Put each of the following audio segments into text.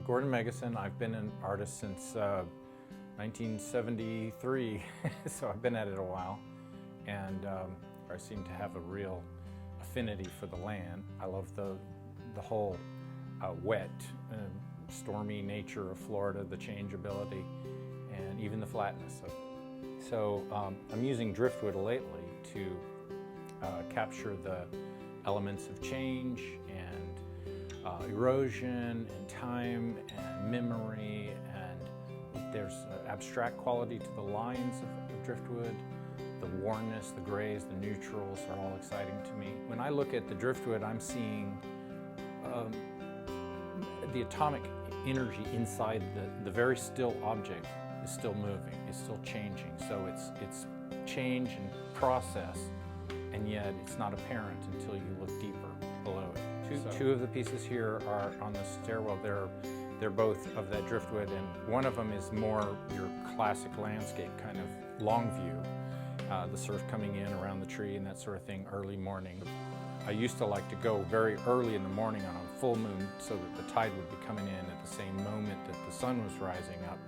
Gordon Meggison. I've been an artist since 1973, so I've been at it a while, and I seem to have a real affinity for the land. I love the whole wet, stormy nature of Florida, the changeability, and even the flatness of it. So I'm using driftwood lately to capture the elements of change and erosion and time and memory, and there's an abstract quality to the lines of driftwood. The warmness, the grays, the neutrals are all exciting to me. When I look at the driftwood, I'm seeing the atomic energy inside the very still object is still moving, is still changing. So it's change and process, and yet it's not apparent until you look deeper below it. Two of the pieces here are on the stairwell. They're both of that driftwood, and one of them is more your classic landscape, kind of long view. The surf coming in around the tree and that sort of thing, early morning. I used to like to go very early in the morning on a full moon so that the tide would be coming in at the same moment that the sun was rising up.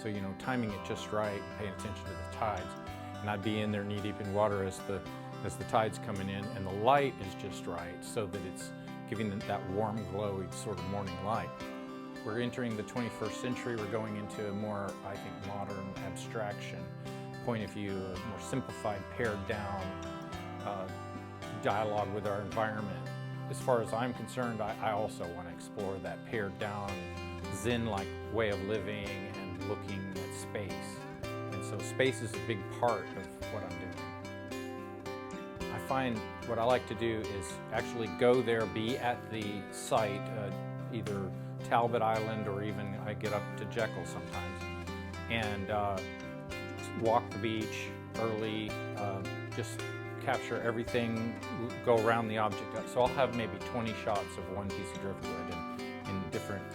So, you know, timing it just right, paying attention to the tides. And I'd be in there knee deep in water as the tide's coming in, and the light is just right so that it's giving that warm, glowy sort of morning light. We're entering the 21st century. We're going into a more, I think, modern abstraction point of view, a more simplified, pared down dialogue with our environment. As far as I'm concerned, I also want to explore that pared down, Zen-like way of living and looking at space. And so space is a big part of what I'm doing. I find what I like to do is actually go there, be at the site, either Talbot Island or even I get up to Jekyll sometimes, and walk the beach early, just capture everything, go around the object. So I'll have maybe 20 shots of one piece of driftwood and in different,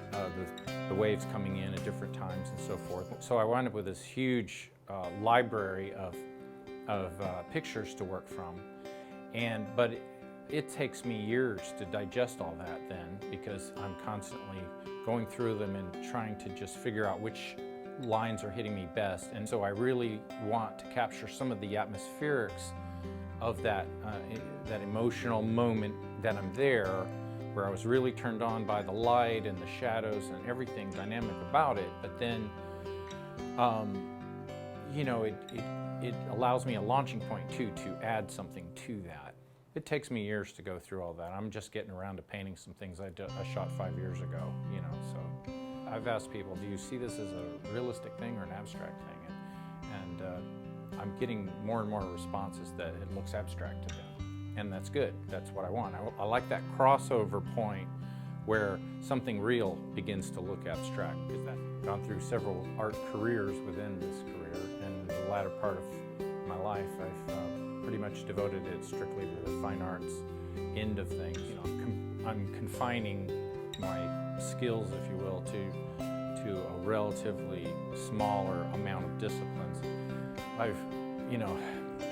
the waves coming in at different times and so forth. So I wind up with this huge library of pictures to work from. But it takes me years to digest all that then, because I'm constantly going through them and trying to just figure out which lines are hitting me best. And so I really want to capture some of the atmospherics of that emotional moment that I'm there, where I was really turned on by the light and the shadows and everything dynamic about it. But then, you know, it allows me a launching point too, to add something to that. It takes me years to go through all that. I'm just getting around to painting some things I shot 5 years ago, you know, so. I've asked people, do you see this as a realistic thing or an abstract thing? And I'm getting more and more responses that it looks abstract to them. And that's good, that's what I want. I like that crossover point where something real begins to look abstract, because I've gone through several art careers within this career, and the latter part of my life I've pretty much devoted it strictly to the fine arts end of things. You know, I'm confining my skills, if you will, to a relatively smaller amount of disciplines. I've, you know,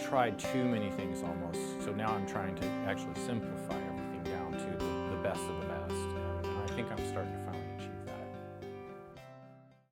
tried too many things almost, so now I'm trying to actually simplify everything down to the best of the best, and I think I'm starting to